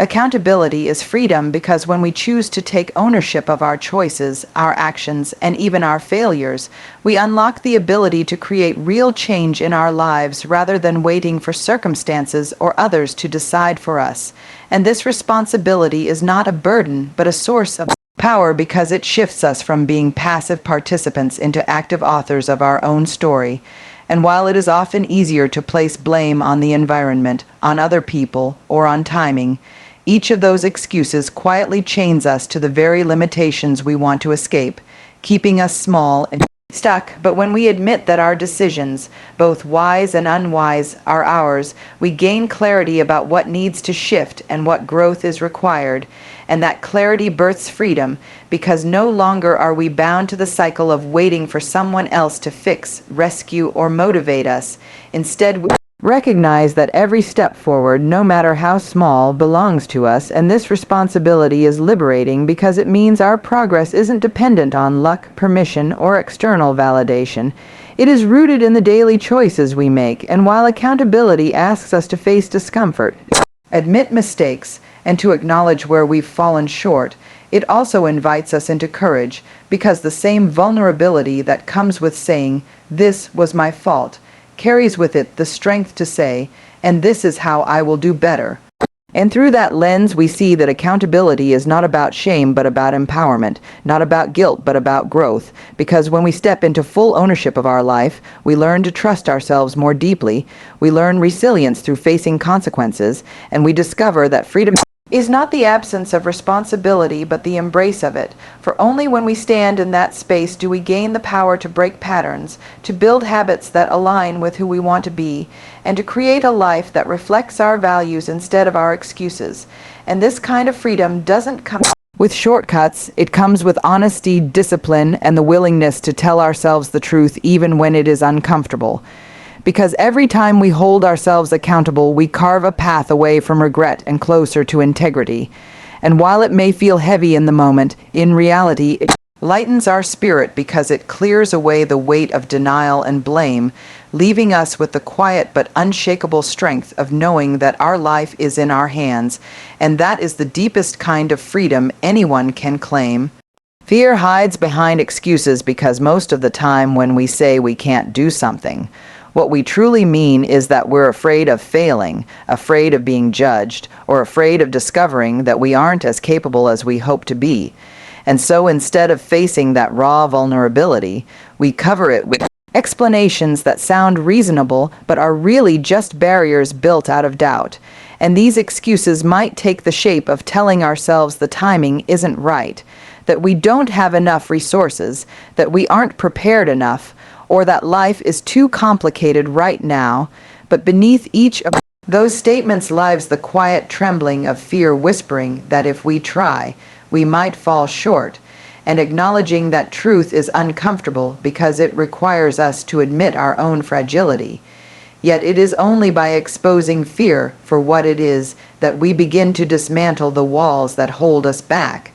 Accountability is freedom because when we choose to take ownership of our choices, our actions, and even our failures, we unlock the ability to create real change in our lives rather than waiting for circumstances or others to decide for us. And this responsibility is not a burden, but a source of power because it shifts us from being passive participants into active authors of our own story. And while it is often easier to place blame on the environment, on other people, or on timing, each of those excuses quietly chains us to the very limitations we want to escape, keeping us small and stuck. But when we admit that our decisions, both wise and unwise, are ours, we gain clarity about what needs to shift and what growth is required. And that clarity births freedom because no longer are we bound to the cycle of waiting for someone else to fix, rescue, or motivate us. Instead, we recognize that every step forward, no matter how small, belongs to us, and this responsibility is liberating because it means our progress isn't dependent on luck, permission, or external validation. It is rooted in the daily choices we make, and while accountability asks us to face discomfort, admit mistakes, and to acknowledge where we've fallen short, it also invites us into courage because the same vulnerability that comes with saying, "This was my fault," carries with it the strength to say, "And this is how I will do better." And through that lens, we see that accountability is not about shame, but about empowerment, not about guilt, but about growth. Because when we step into full ownership of our life, we learn to trust ourselves more deeply, we learn resilience through facing consequences, and we discover that freedom is not the absence of responsibility, but the embrace of it. For only when we stand in that space do we gain the power to break patterns, to build habits that align with who we want to be, and to create a life that reflects our values instead of our excuses. And this kind of freedom doesn't come with shortcuts. It comes with honesty, discipline, and the willingness to tell ourselves the truth even when it is uncomfortable. Because every time we hold ourselves accountable, we carve a path away from regret and closer to integrity. And while it may feel heavy in the moment, in reality, it lightens our spirit because it clears away the weight of denial and blame, leaving us with the quiet but unshakable strength of knowing that our life is in our hands, and that is the deepest kind of freedom anyone can claim. Fear hides behind excuses because most of the time when we say we can't do something, what we truly mean is that we're afraid of failing, afraid of being judged, or afraid of discovering that we aren't as capable as we hope to be. And so instead of facing that raw vulnerability, we cover it with explanations that sound reasonable but are really just barriers built out of doubt. And these excuses might take the shape of telling ourselves the timing isn't right, that we don't have enough resources, that we aren't prepared enough, or that life is too complicated right now. But beneath each of those statements lies the quiet trembling of fear whispering that if we try, we might fall short, and acknowledging that truth is uncomfortable because it requires us to admit our own fragility. Yet it is only by exposing fear for what it is that we begin to dismantle the walls that hold us back.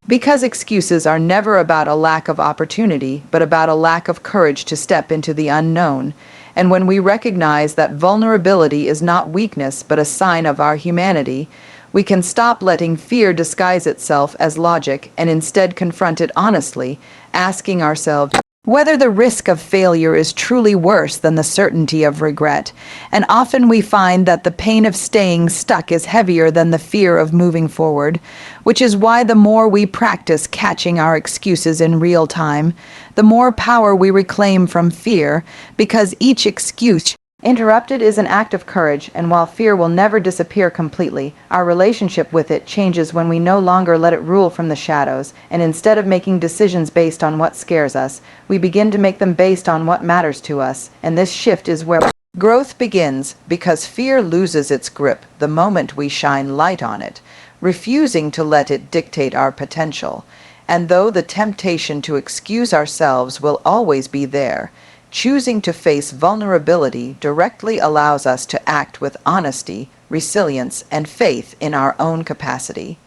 Because excuses are never about a lack of opportunity, but about a lack of courage to step into the unknown. And when we recognize that vulnerability is not weakness, but a sign of our humanity, we can stop letting fear disguise itself as logic and instead confront it honestly, asking ourselves whether the risk of failure is truly worse than the certainty of regret. And often we find that the pain of staying stuck is heavier than the fear of moving forward, which is why the more we practice catching our excuses in real time, the more power we reclaim from fear, because each excuse interrupted is an act of courage, and while fear will never disappear completely, our relationship with it changes when we no longer let it rule from the shadows, and instead of making decisions based on what scares us, we begin to make them based on what matters to us. And this shift is where growth begins, because fear loses its grip the moment we shine light on it, refusing to let it dictate our potential. And though the temptation to excuse ourselves will always be there, choosing to face vulnerability directly allows us to act with honesty, resilience, and faith in our own capacity,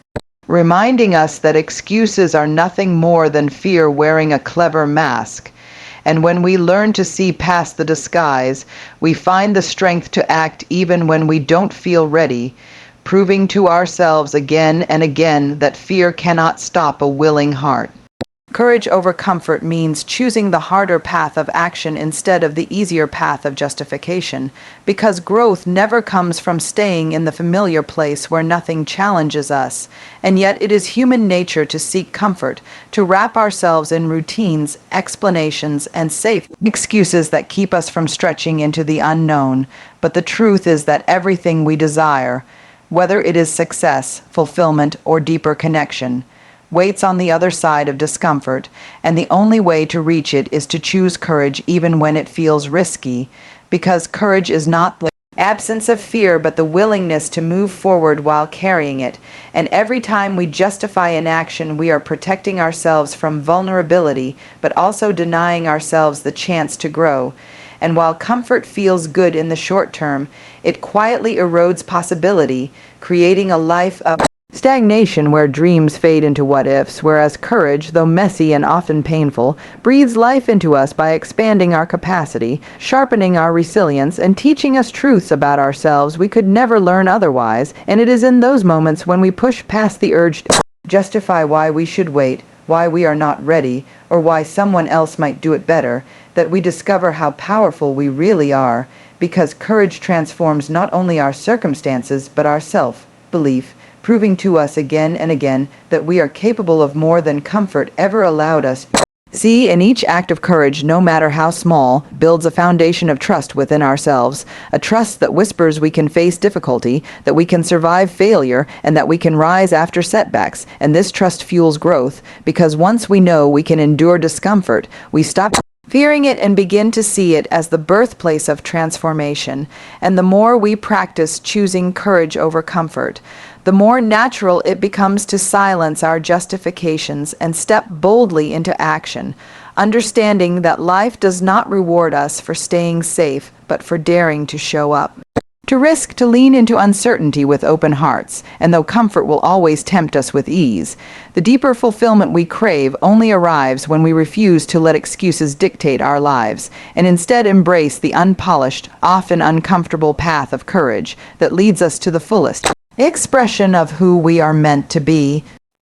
reminding us that excuses are nothing more than fear wearing a clever mask. And when we learn to see past the disguise, we find the strength to act even when we don't feel ready, proving to ourselves again and again that fear cannot stop a willing heart. Courage over comfort means choosing the harder path of action instead of the easier path of justification, because growth never comes from staying in the familiar place where nothing challenges us, and yet it is human nature to seek comfort, to wrap ourselves in routines, explanations, and safe excuses that keep us from stretching into the unknown. But the truth is that everything we desire, whether it is success, fulfillment, or deeper connection, waits on the other side of discomfort, and the only way to reach it is to choose courage even when it feels risky, because courage is not the absence of fear but the willingness to move forward while carrying it, and every time we justify an action we are protecting ourselves from vulnerability but also denying ourselves the chance to grow. And while comfort feels good in the short term, it quietly erodes possibility, creating a life of stagnation where dreams fade into what-ifs, whereas courage, though messy and often painful, breathes life into us by expanding our capacity, sharpening our resilience, and teaching us truths about ourselves we could never learn otherwise. And it is in those moments when we push past the urge to justify why we should wait, why we are not ready, or why someone else might do it better, that we discover how powerful we really are, because courage transforms not only our circumstances but our self-belief, proving to us again and again that we are capable of more than comfort ever allowed us. See, in each act of courage, no matter how small, builds a foundation of trust within ourselves, a trust that whispers we can face difficulty, that we can survive failure, and that we can rise after setbacks. And this trust fuels growth, because once we know we can endure discomfort, we stop fearing it and begin to see it as the birthplace of transformation. And the more we practice choosing courage over comfort, the more natural it becomes to silence our justifications and step boldly into action, understanding that life does not reward us for staying safe, but for daring to show up. To risk, to lean into uncertainty with open hearts, and though comfort will always tempt us with ease, the deeper fulfillment we crave only arrives when we refuse to let excuses dictate our lives, and instead embrace the unpolished, often uncomfortable path of courage that leads us to the fullest expression of who we are meant to be.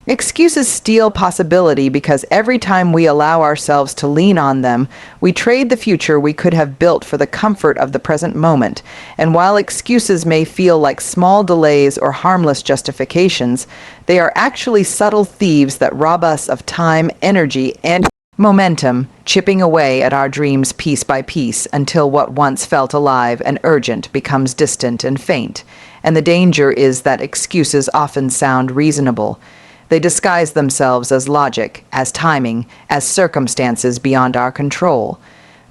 Excuses steal possibility because every time we allow ourselves to lean on them, we trade the future we could have built for the comfort of the present moment. And while excuses may feel like small delays or harmless justifications, they are actually subtle thieves that rob us of time, energy, and momentum, chipping away at our dreams piece by piece until what once felt alive and urgent becomes distant and faint. And the danger is that excuses often sound reasonable. They disguise themselves as logic, as timing, as circumstances beyond our control.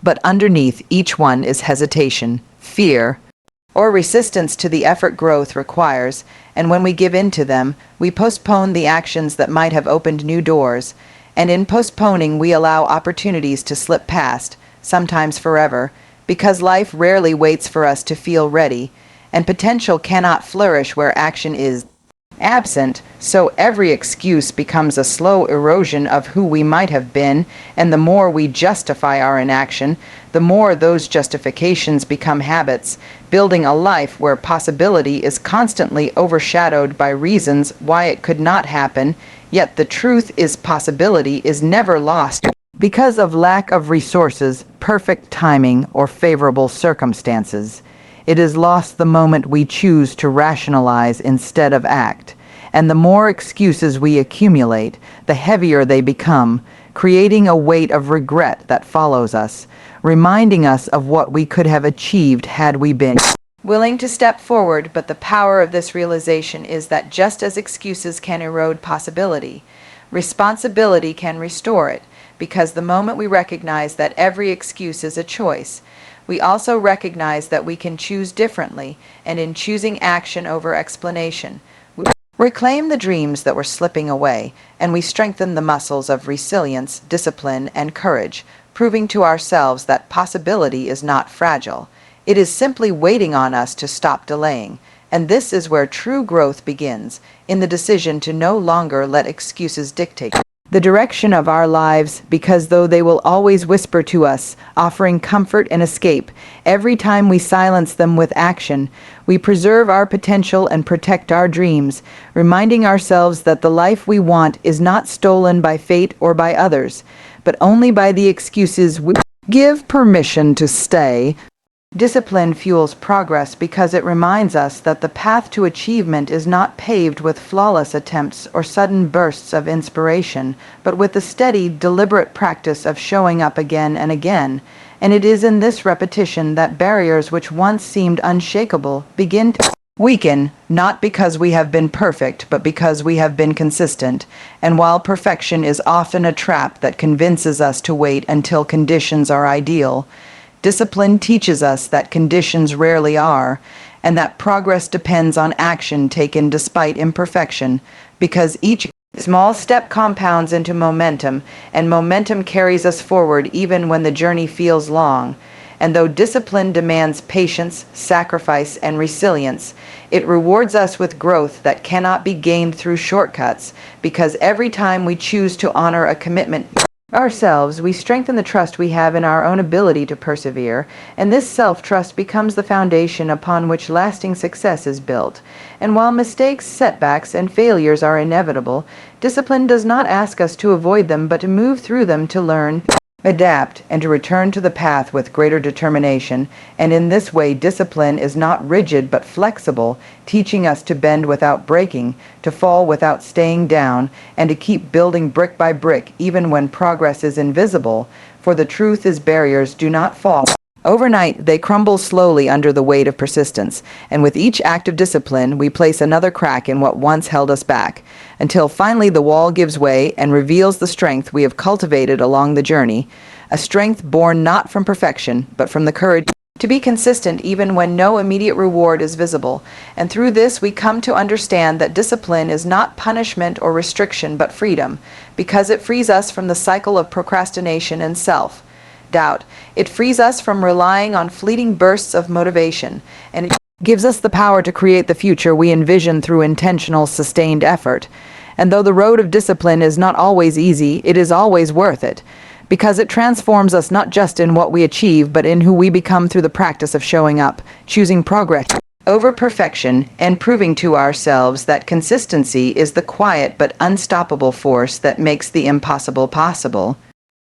But underneath each one is hesitation, fear, or resistance to the effort growth requires, and when we give in to them, we postpone the actions that might have opened new doors, and in postponing we allow opportunities to slip past, sometimes forever, because life rarely waits for us to feel ready, and potential cannot flourish where action is absent, so every excuse becomes a slow erosion of who we might have been, and the more we justify our inaction, the more those justifications become habits, building a life where possibility is constantly overshadowed by reasons why it could not happen, yet the truth is possibility is never lost because of lack of resources, perfect timing, or favorable circumstances. It is lost the moment we choose to rationalize instead of act. And the more excuses we accumulate, the heavier they become, creating a weight of regret that follows us, reminding us of what we could have achieved had we been willing to step forward. But the power of this realization is that just as excuses can erode possibility, responsibility can restore it, because the moment we recognize that every excuse is a choice, we also recognize that we can choose differently, and in choosing action over explanation, we reclaim the dreams that were slipping away, and we strengthen the muscles of resilience, discipline, and courage, proving to ourselves that possibility is not fragile. It is simply waiting on us to stop delaying, and this is where true growth begins, in the decision to no longer let excuses dictate. the direction of our lives, because though they will always whisper to us, offering comfort and escape, every time we silence them with action, we preserve our potential and protect our dreams, reminding ourselves that the life we want is not stolen by fate or by others, but only by the excuses we give permission to stay. Discipline fuels progress because it reminds us that the path to achievement is not paved with flawless attempts or sudden bursts of inspiration, but with the steady, deliberate practice of showing up again and again. And it is in this repetition that barriers which once seemed unshakable begin to weaken, not because we have been perfect, but because we have been consistent. And while perfection is often a trap that convinces us to wait until conditions are ideal, discipline teaches us that conditions rarely are, and that progress depends on action taken despite imperfection, because each small step compounds into momentum, and momentum carries us forward even when the journey feels long. And though discipline demands patience, sacrifice, and resilience, it rewards us with growth that cannot be gained through shortcuts, because every time we choose to honor a commitment ourselves, we strengthen the trust we have in our own ability to persevere, and this self-trust becomes the foundation upon which lasting success is built. And while mistakes, setbacks, and failures are inevitable, discipline does not ask us to avoid them, but to move through them to learn, adapt, and to return to the path with greater determination. And in this way, discipline is not rigid but flexible, teaching us to bend without breaking, to fall without staying down, and to keep building brick by brick even when progress is invisible. For the truth is, barriers do not fall overnight, they crumble slowly under the weight of persistence, and with each act of discipline, we place another crack in what once held us back, until finally the wall gives way and reveals the strength we have cultivated along the journey, a strength born not from perfection, but from the courage to be consistent even when no immediate reward is visible. And through this, we come to understand that discipline is not punishment or restriction, but freedom, because it frees us from the cycle of procrastination and self-doubt. It frees us from relying on fleeting bursts of motivation, and it gives us the power to create the future we envision through intentional, sustained effort. And though the road of discipline is not always easy, it is always worth it, because it transforms us not just in what we achieve, but in who we become through the practice of showing up, choosing progress over perfection, and proving to ourselves that consistency is the quiet but unstoppable force that makes the impossible possible.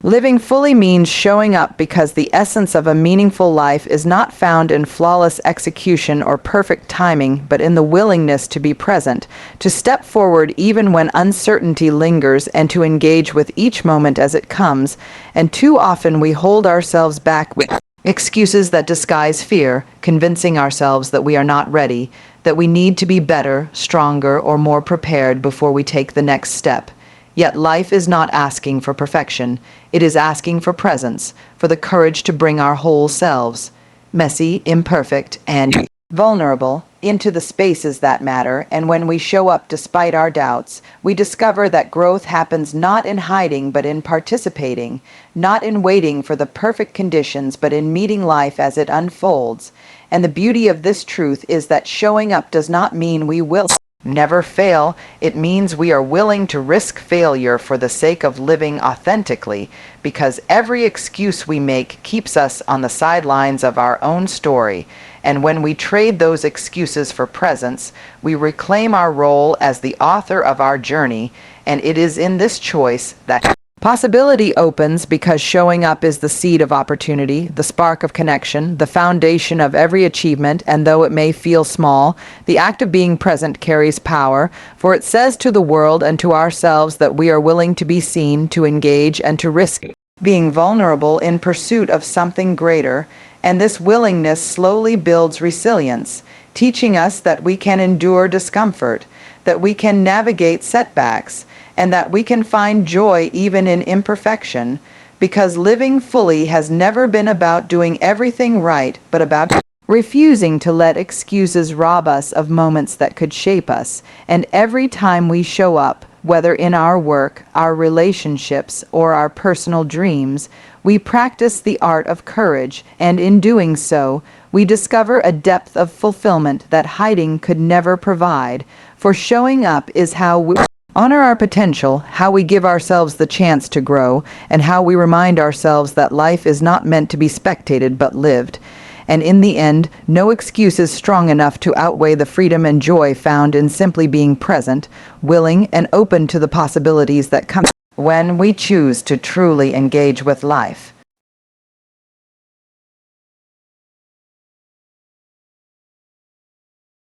Living fully means showing up because the essence of a meaningful life is not found in flawless execution or perfect timing, but in the willingness to be present, to step forward even when uncertainty lingers, and to engage with each moment as it comes. And too often we hold ourselves back with excuses that disguise fear, convincing ourselves that we are not ready, that we need to be better, stronger, or more prepared before we take the next step. Yet life is not asking for perfection. It is asking for presence, for the courage to bring our whole selves, messy, imperfect, and vulnerable, into the spaces that matter. And when we show up despite our doubts, we discover that growth happens not in hiding but in participating, not in waiting for the perfect conditions but in meeting life as it unfolds. And the beauty of this truth is that showing up does not mean we will never fail. It means we are willing to risk failure for the sake of living authentically, because every excuse we make keeps us on the sidelines of our own story. And when we trade those excuses for presence, we reclaim our role as the author of our journey. And it is in this choice that possibility opens, because showing up is the seed of opportunity, the spark of connection, the foundation of every achievement. And though it may feel small, the act of being present carries power, for it says to the world and to ourselves that we are willing to be seen, to engage, and to risk being vulnerable in pursuit of something greater. And this willingness slowly builds resilience, teaching us that we can endure discomfort, that we can navigate setbacks, and that we can find joy even in imperfection, because living fully has never been about doing everything right, but about refusing to let excuses rob us of moments that could shape us. And every time we show up, whether in our work, our relationships, or our personal dreams, we practice the art of courage, and in doing so, we discover a depth of fulfillment that hiding could never provide. For showing up is how we Honor our potential, how we give ourselves the chance to grow, and how we remind ourselves that life is not meant to be spectated but lived. And in the end, no excuse is strong enough to outweigh the freedom and joy found in simply being present, willing, and open to the possibilities that come when we choose to truly engage with life.